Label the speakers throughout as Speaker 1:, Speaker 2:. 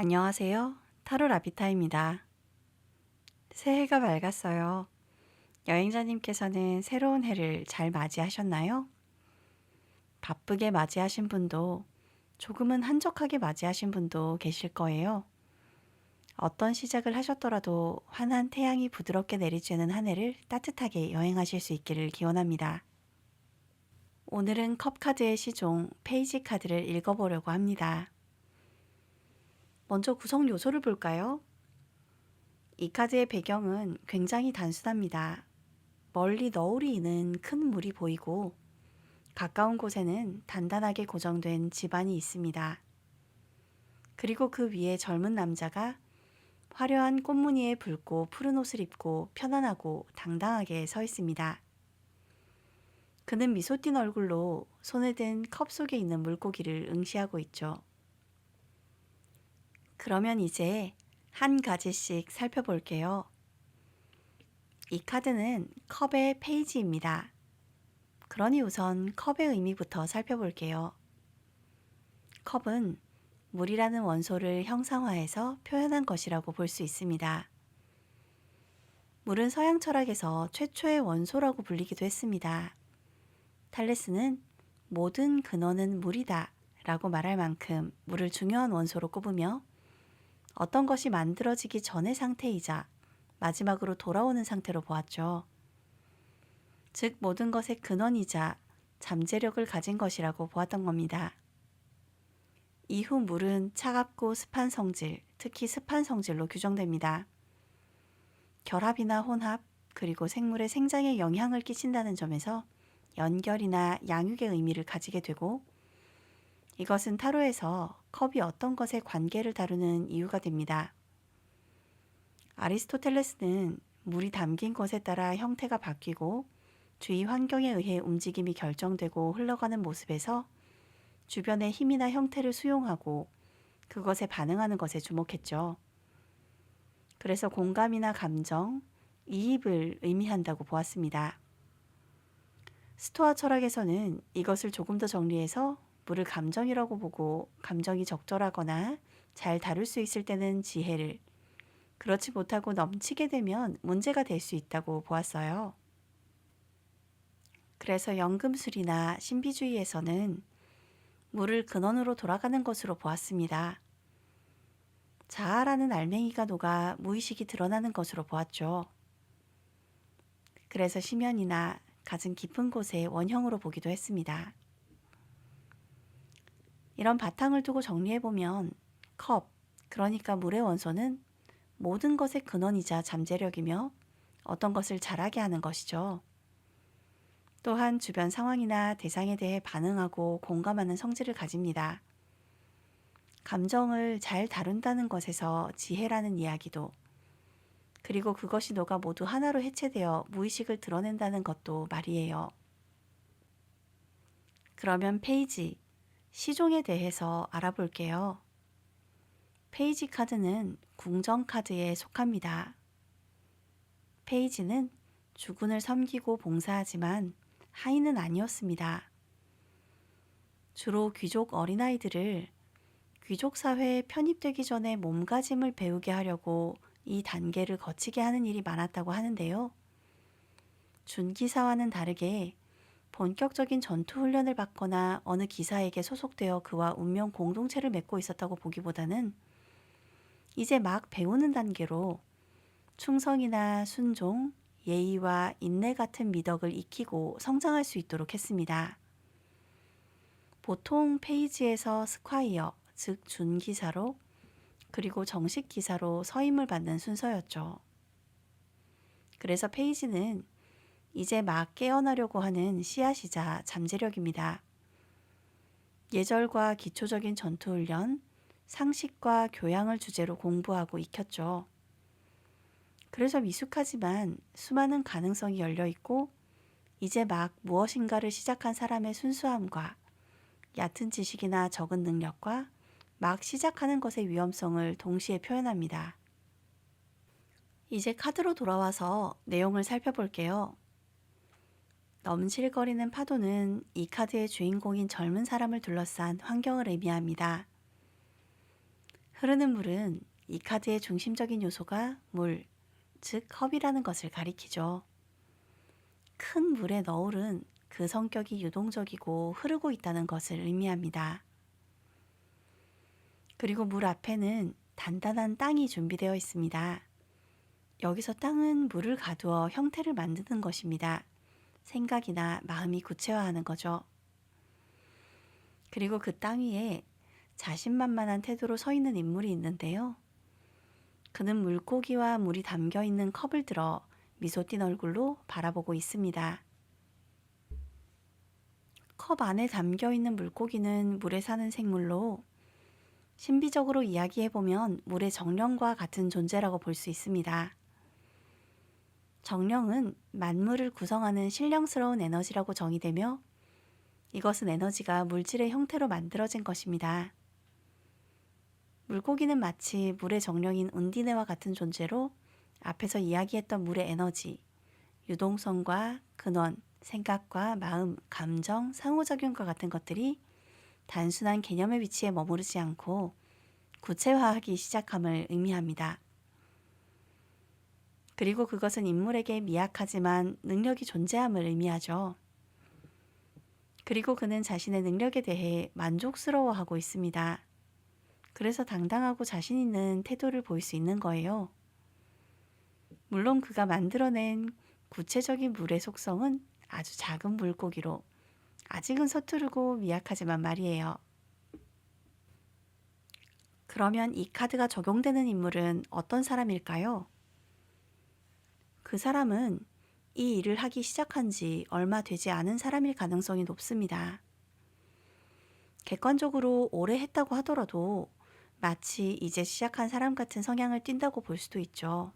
Speaker 1: 안녕하세요. 타로 라비타입니다. 새해가 밝았어요. 여행자님께서는 새로운 해를 잘 맞이하셨나요? 바쁘게 맞이하신 분도 조금은 한적하게 맞이하신 분도 계실 거예요. 어떤 시작을 하셨더라도 환한 태양이 부드럽게 내리쬐는 한 해를 따뜻하게 여행하실 수 있기를 기원합니다. 오늘은 컵 카드의 시종 페이지 카드를 읽어보려고 합니다. 먼저 구성 요소를 볼까요? 이 카드의 배경은 굉장히 단순합니다. 멀리 너울이 이는 큰 물이 보이고 가까운 곳에는 단단하게 고정된 집안이 있습니다. 그리고 그 위에 젊은 남자가 화려한 꽃무늬의 붉고 푸른 옷을 입고 편안하고 당당하게 서 있습니다. 그는 미소 띤 얼굴로 손에 든 컵 속에 있는 물고기를 응시하고 있죠. 그러면 이제 한 가지씩 살펴볼게요. 이 카드는 컵의 페이지입니다. 그러니 우선 컵의 의미부터 살펴볼게요. 컵은 물이라는 원소를 형상화해서 표현한 것이라고 볼 수 있습니다. 물은 서양 철학에서 최초의 원소라고 불리기도 했습니다. 탈레스는 모든 근원은 물이다 라고 말할 만큼 물을 중요한 원소로 꼽으며 어떤 것이 만들어지기 전의 상태이자 마지막으로 돌아오는 상태로 보았죠. 즉 모든 것의 근원이자 잠재력을 가진 것이라고 보았던 겁니다. 이후 물은 차갑고 습한 성질, 특히 습한 성질로 규정됩니다. 결합이나 혼합, 그리고 생물의 생장에 영향을 끼친다는 점에서 연결이나 양육의 의미를 가지게 되고 이것은 타로에서 컵이 어떤 것의 관계를 다루는 이유가 됩니다. 아리스토텔레스는 물이 담긴 것에 따라 형태가 바뀌고 주위 환경에 의해 움직임이 결정되고 흘러가는 모습에서 주변의 힘이나 형태를 수용하고 그것에 반응하는 것에 주목했죠. 그래서 공감이나 감정, 이입을 의미한다고 보았습니다. 스토아 철학에서는 이것을 조금 더 정리해서 물을 감정이라고 보고 감정이 적절하거나 잘 다룰 수 있을 때는 지혜를, 그렇지 못하고 넘치게 되면 문제가 될 수 있다고 보았어요. 그래서 연금술이나 신비주의에서는 물을 근원으로 돌아가는 것으로 보았습니다. 자아라는 알맹이가 녹아 무의식이 드러나는 것으로 보았죠. 그래서 심연이나 가슴 깊은 곳의 원형으로 보기도 했습니다. 이런 바탕을 두고 정리해보면 컵, 그러니까 물의 원소는 모든 것의 근원이자 잠재력이며 어떤 것을 잘하게 하는 것이죠. 또한 주변 상황이나 대상에 대해 반응하고 공감하는 성질을 가집니다. 감정을 잘 다룬다는 것에서 지혜라는 이야기도, 그리고 그것이 녹아 모두 하나로 해체되어 무의식을 드러낸다는 것도 말이에요. 그러면 페이지, 시종에 대해서 알아볼게요. 페이지 카드는 궁정 카드에 속합니다. 페이지는 주군을 섬기고 봉사하지만 하인은 아니었습니다. 주로 귀족 어린아이들을 귀족 사회에 편입되기 전에 몸가짐을 배우게 하려고 이 단계를 거치게 하는 일이 많았다고 하는데요. 준기사와는 다르게 본격적인 전투 훈련을 받거나 어느 기사에게 소속되어 그와 운명 공동체를 맺고 있었다고 보기보다는 이제 막 배우는 단계로 충성이나 순종, 예의와 인내 같은 미덕을 익히고 성장할 수 있도록 했습니다. 보통 페이지에서 스콰이어, 즉 준기사로, 그리고 정식 기사로 서임을 받는 순서였죠. 그래서 페이지는 이제 막 깨어나려고 하는 씨앗이자 잠재력입니다. 예절과 기초적인 전투훈련, 상식과 교양을 주제로 공부하고 익혔죠. 그래서 미숙하지만 수많은 가능성이 열려 있고 이제 막 무엇인가를 시작한 사람의 순수함과 얕은 지식이나 적은 능력과 막 시작하는 것의 위험성을 동시에 표현합니다. 이제 카드로 돌아와서 내용을 살펴볼게요. 넘실거리는 파도는 이 카드의 주인공인 젊은 사람을 둘러싼 환경을 의미합니다. 흐르는 물은 이 카드의 중심적인 요소가 물, 즉 컵이라는 것을 가리키죠. 큰 물의 너울은 그 성격이 유동적이고 흐르고 있다는 것을 의미합니다. 그리고 물 앞에는 단단한 땅이 준비되어 있습니다. 여기서 땅은 물을 가두어 형태를 만드는 것입니다. 생각이나 마음이 구체화하는 거죠. 그리고 그 땅 위에 자신만만한 태도로 서 있는 인물이 있는데요. 그는 물고기와 물이 담겨 있는 컵을 들어 미소 띤 얼굴로 바라보고 있습니다. 컵 안에 담겨 있는 물고기는 물에 사는 생물로 신비적으로 이야기해보면 물의 정령과 같은 존재라고 볼 수 있습니다. 정령은 만물을 구성하는 신령스러운 에너지라고 정의되며 이것은 에너지가 물질의 형태로 만들어진 것입니다. 물고기는 마치 물의 정령인 운디네와 같은 존재로 앞에서 이야기했던 물의 에너지, 유동성과 근원, 생각과 마음, 감정, 상호작용과 같은 것들이 단순한 개념의 위치에 머무르지 않고 구체화하기 시작함을 의미합니다. 그리고 그것은 인물에게 미약하지만 능력이 존재함을 의미하죠. 그리고 그는 자신의 능력에 대해 만족스러워하고 있습니다. 그래서 당당하고 자신 있는 태도를 보일 수 있는 거예요. 물론 그가 만들어낸 구체적인 물의 속성은 아주 작은 물고기로 아직은 서투르고 미약하지만 말이에요. 그러면 이 카드가 적용되는 인물은 어떤 사람일까요? 그 사람은 이 일을 하기 시작한 지 얼마 되지 않은 사람일 가능성이 높습니다. 객관적으로 오래 했다고 하더라도 마치 이제 시작한 사람 같은 성향을 띈다고 볼 수도 있죠.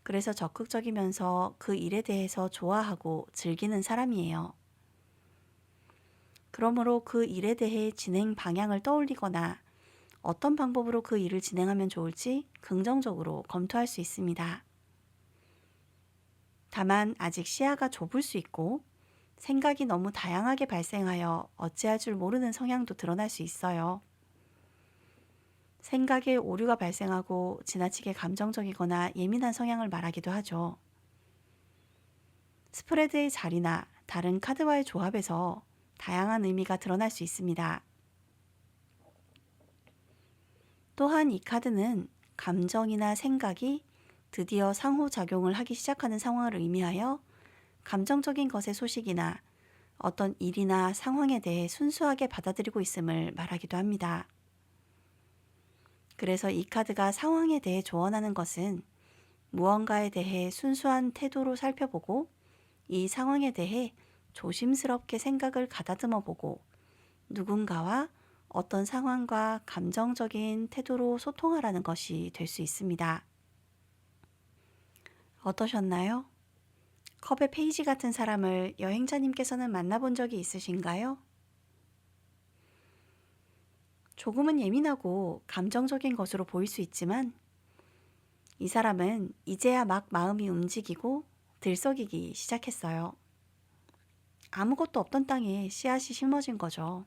Speaker 1: 그래서 적극적이면서 그 일에 대해서 좋아하고 즐기는 사람이에요. 그러므로 그 일에 대해 진행 방향을 떠올리거나 어떤 방법으로 그 일을 진행하면 좋을지 긍정적으로 검토할 수 있습니다. 다만 아직 시야가 좁을 수 있고 생각이 너무 다양하게 발생하여 어찌할 줄 모르는 성향도 드러날 수 있어요. 생각에 오류가 발생하고 지나치게 감정적이거나 예민한 성향을 말하기도 하죠. 스프레드의 자리나 다른 카드와의 조합에서 다양한 의미가 드러날 수 있습니다. 또한 이 카드는 감정이나 생각이 드디어 상호작용을 하기 시작하는 상황을 의미하여 감정적인 것의 소식이나 어떤 일이나 상황에 대해 순수하게 받아들이고 있음을 말하기도 합니다. 그래서 이 카드가 상황에 대해 조언하는 것은 무언가에 대해 순수한 태도로 살펴보고 이 상황에 대해 조심스럽게 생각을 가다듬어 보고 누군가와 어떤 상황과 감정적인 태도로 소통하라는 것이 될 수 있습니다. 어떠셨나요? 컵의 페이지 같은 사람을 여행자님께서는 만나본 적이 있으신가요? 조금은 예민하고 감정적인 것으로 보일 수 있지만 이 사람은 이제야 막 마음이 움직이고 들썩이기 시작했어요. 아무것도 없던 땅에 씨앗이 심어진 거죠.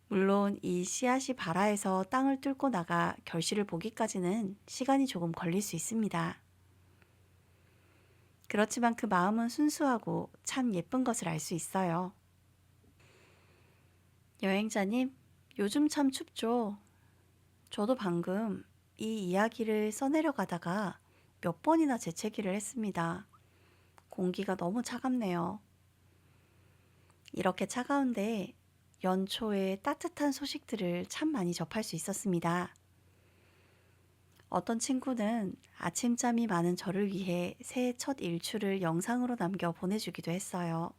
Speaker 1: 물론 이 씨앗이 발아에서 땅을 뚫고 나가 결실을 보기까지는 시간이 조금 걸릴 수 있습니다. 그렇지만 그 마음은 순수하고 참 예쁜 것을 알 수 있어요. 여행자님, 요즘 참 춥죠? 저도 방금 이 이야기를 써내려가다가 몇 번이나 재채기를 했습니다. 공기가 너무 차갑네요. 이렇게 차가운데 연초에 따뜻한 소식들을 참 많이 접할 수 있었습니다. 어떤 친구는 아침잠이 많은 저를 위해 새해 첫 일출을 영상으로 남겨 보내주기도 했어요.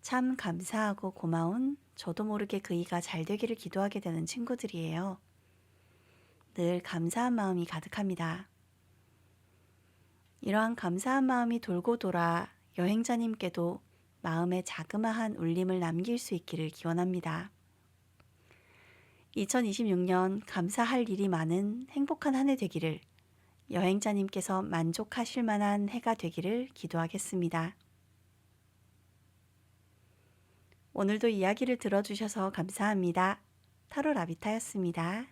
Speaker 1: 참 감사하고 고마운 저도 모르게 그이가 잘 되기를 기도하게 되는 친구들이에요. 늘 감사한 마음이 가득합니다. 이러한 감사한 마음이 돌고 돌아 여행자님께도 마음의 자그마한 울림을 남길 수 있기를 기원합니다. 2026년 감사할 일이 많은 행복한 한 해 되기를 여행자님께서 만족하실 만한 해가 되기를 기도하겠습니다. 오늘도 이야기를 들어주셔서 감사합니다. 타로 라비타였습니다.